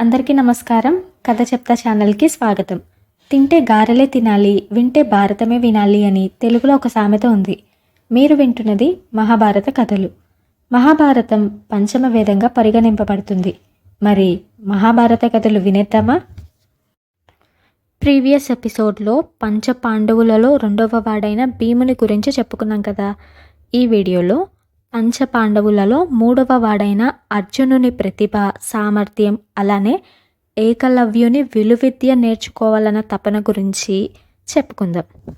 అందరికీ నమస్కారం. కథ చెప్తా ఛానల్కి స్వాగతం. తింటే గారెలే తినాలి, వింటే భారతమే వినాలి అని తెలుగులో ఒక సామెత ఉంది. మీరు వింటున్నది మహాభారత కథలు. మహాభారతం పంచమ వేదంగా పరిగణింపబడుతుంది. మరి మహాభారత కథలు వినేద్దామా? ప్రీవియస్ ఎపిసోడ్లో పంచ పాండవులలో రెండవ వాడైన భీముని గురించి చెప్పుకున్నాం కదా. ఈ వీడియోలో పంచపాండవులలో మూడవ వాడైన అర్జునుని ప్రతిభ, సామర్థ్యం, అలానే ఏకలవ్యుని విలువిద్య నేర్చుకోవాలన్న తపన గురించి చెప్పుకుందాం.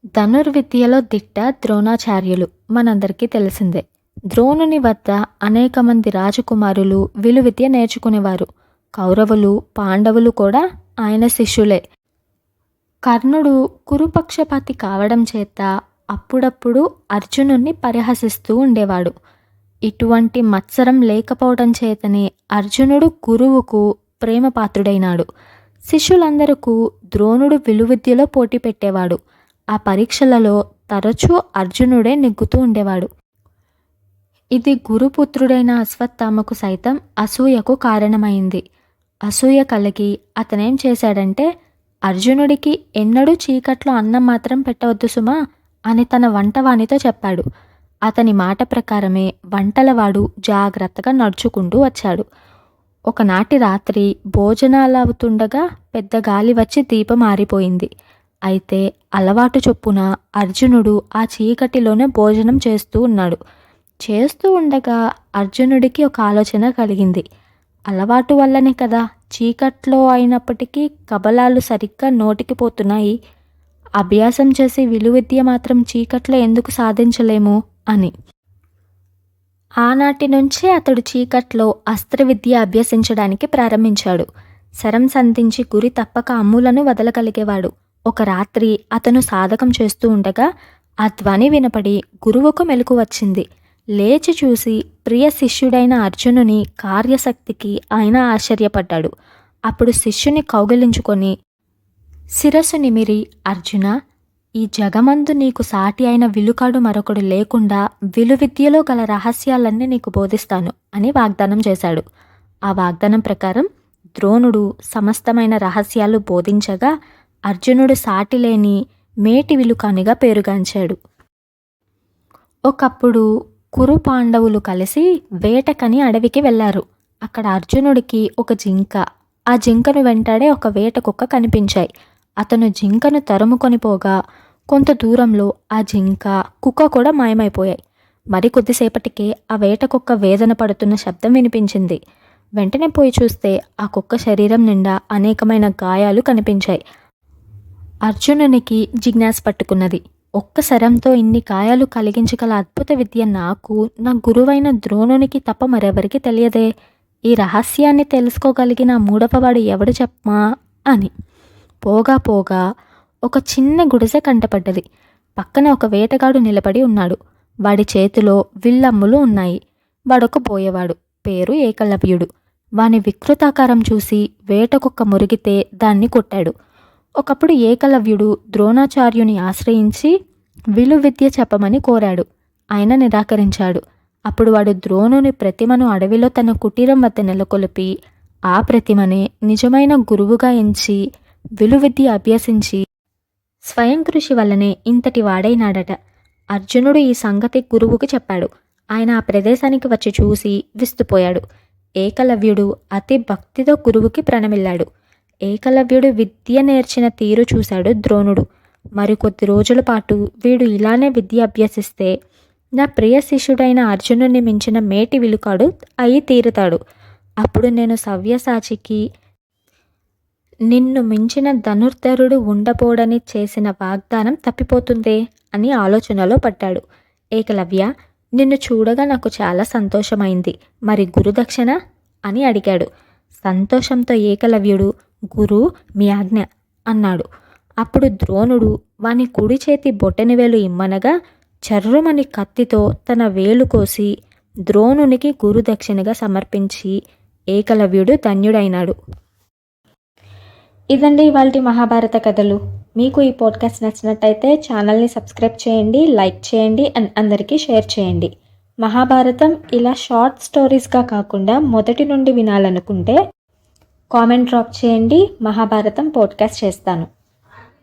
ధనుర్విద్యలో దిట్ట ద్రోణాచార్యులు మనందరికీ తెలిసిందే. ద్రోణుని వద్ద అనేక మంది రాజకుమారులు విలువిద్య నేర్చుకునేవారు. కౌరవులు, పాండవులు కూడా ఆయన శిష్యులే. కర్ణుడు కురుపక్షపాతి కావడం చేత అప్పుడప్పుడు అర్జునుణ్ణి పరిహసిస్తూ ఉండేవాడు. ఇటువంటి మత్సరం లేకపోవడం చేతనే అర్జునుడు గురువుకు ప్రేమపాత్రుడైనాడు. శిష్యులందరకు ద్రోణుడు విలువిద్యలో పోటీ పెట్టేవాడు. ఆ పరీక్షలలో తరచూ అర్జునుడే నెగ్గుతూ ఉండేవాడు. ఇది గురుపుత్రుడైన అశ్వత్థామకు సైతం అసూయకు కారణమైంది. అసూయ కలిగి అతనేం చేశాడంటే, అర్జునుడికి ఎన్నడూ చీకట్లో అన్నం మాత్రం పెట్టవద్దు సుమా అని తన వంటవానితో చెప్పాడు. అతని మాట ప్రకారమే వంటలవాడు జాగ్రత్తగా నడుచుకుంటూ వచ్చాడు. ఒకనాటి రాత్రి భోజనాలవుతుండగా పెద్ద గాలి వచ్చి దీపం ఆరిపోయింది. అయితే అలవాటు చొప్పున అర్జునుడు ఆ చీకటిలోనే భోజనం చేస్తూ ఉన్నాడు. చేస్తూ ఉండగా అర్జునుడికి ఒక ఆలోచన కలిగింది. అలవాటు వల్లనే కదా చీకట్లో అయినప్పటికీ కబలాలు సరిగ్గా నోటికి పోతున్నాయి. అభ్యాసం చేసి విలువిద్య మాత్రం చీకట్లో ఎందుకు సాధించలేము అని. ఆనాటి నుంచే అతడు చీకట్లో అస్త్రవిద్య అభ్యసించడానికి ప్రారంభించాడు. శరం సంధించి గురి తప్పక అమ్ములను వదలగలిగేవాడు. ఒక రాత్రి అతను సాధకం చేస్తూ ఉండగా ఆ ధ్వని వినపడి గురువుకు మెలకు వచ్చింది. లేచి చూసి ప్రియ శిష్యుడైన అర్జునుని కార్యశక్తికి ఆయన ఆశ్చర్యపడ్డాడు. అప్పుడు శిష్యుని కౌగిలించుకొని శిరస్సు నిమిరి, అర్జున, ఈ జగమందు నీకు సాటి అయిన విలుకాడు మరొకడు లేకుండా విలువిద్యలో గల రహస్యాలన్నీ నీకు బోధిస్తాను అని వాగ్దానం చేశాడు. ఆ వాగ్దానం ప్రకారం ద్రోణుడు సమస్తమైన రహస్యాలు బోధించగా అర్జునుడు సాటిలేని మేటి విలుకానిగా పేరుగాంచాడు. ఒకప్పుడు కురు పాండవులు కలిసి వేటకని అడవికి వెళ్లారు. అక్కడ అర్జునుడికి ఒక జింక, ఆ జింకను వెంటాడే ఒక వేట కుక్క కనిపించాయి. అతను జింకను తరుముకొని పోగా కొంత దూరంలో ఆ జింక, కుక్క కూడా మాయమైపోయాయి. మరి కొద్దిసేపటికే ఆ వేట కుక్క వేదన పడుతున్న శబ్దం వినిపించింది. వెంటనే పోయి చూస్తే ఆ కుక్క శరీరం నిండా అనేకమైన గాయాలు కనిపించాయి. అర్జునునికి జిజ్ఞాస పట్టుకున్నది. ఒక్క శరంతో ఇన్ని గాయాలు కలిగించగల అద్భుత విద్య నాకు, నా గురువైన ద్రోణునికి తప్ప మరెవరికి తెలియదే. ఈ రహస్యాన్ని తెలుసుకోగలిగిన మూడవవాడు ఎవడు చెప్పమా అని. పోగా పోగా ఒక చిన్న గుడిసె కంటపడ్డది. పక్కన ఒక వేటగాడు నిలబడి ఉన్నాడు. వాడి చేతిలో విల్లమ్ములు ఉన్నాయి. వాడొక పోయేవాడు, పేరు ఏకలవ్యుడు. వాని వికృతాకారం చూసి వేటకుక్క మురిగితే దాన్ని కొట్టాడు. ఒకప్పుడు ఏకలవ్యుడు ద్రోణాచార్యుని ఆశ్రయించి విలువిద్య చెప్పమని కోరాడు. ఆయన నిరాకరించాడు. అప్పుడు వాడు ద్రోణుని ప్రతిమను అడవిలో తన కుటీరం వద్ద నెలకొల్పి ఆ ప్రతిమనే నిజమైన గురువుగా ఎంచి విలువిద్య అభ్యసించి స్వయం కృషి వల్లనే ఇంతటి వాడైనాడట. అర్జునుడు ఈ సంగతి గురువుకు చెప్పాడు. ఆయన ఆ ప్రదేశానికి వచ్చి చూసి విస్తుపోయాడు. ఏకలవ్యుడు అతి భక్తితో గురువుకి ప్రణమిల్లాడు. ఏకలవ్యుడు విద్య నేర్చిన తీరు చూశాడు ద్రోణుడు. మరికొద్ది రోజుల పాటు వీడు ఇలానే విద్య అభ్యసిస్తే నా ప్రియ శిష్యుడైన అర్జునుడిని మించిన మేటి విలుకాడు అయి తీరుతాడు. అప్పుడు నేను సవ్యసాచికి నిన్ను మించిన ధనుర్ధరుడు ఉండబోడని చేసిన వాగ్దానం తప్పిపోతుందే అని ఆలోచనలో పడ్డాడు. ఏకలవ్య, నిన్ను చూడగా నాకు చాలా సంతోషమైంది. మరి గురుదక్షిణ అని అడిగాడు. సంతోషంతో ఏకలవ్యుడు, గురు, మీ ఆజ్ఞ అన్నాడు. అప్పుడు ద్రోణుడు వాని కుడి చేతి బొటనవేలు ఇమ్మనగా చర్రుమని కత్తితో తన వేలు కోసి ద్రోణునికి గురుదక్షిణగా సమర్పించి ఏకలవ్యుడు ధన్యుడైనాడు. ఇదండి ఇవాల్టి మహాభారత కథలు. మీకు ఈ పాడ్కాస్ట్ నచ్చినట్టయితే ఛానల్ని సబ్స్క్రైబ్ చేయండి, లైక్ చేయండి అండ్ అందరికీ షేర్ చేయండి. మహాభారతం ఇలా షార్ట్ స్టోరీస్గా కాకుండా మొదటి నుండి వినాలనుకుంటే కామెంట్ డ్రాప్ చేయండి, మహాభారతం పోడ్కాస్ట్ చేస్తాను.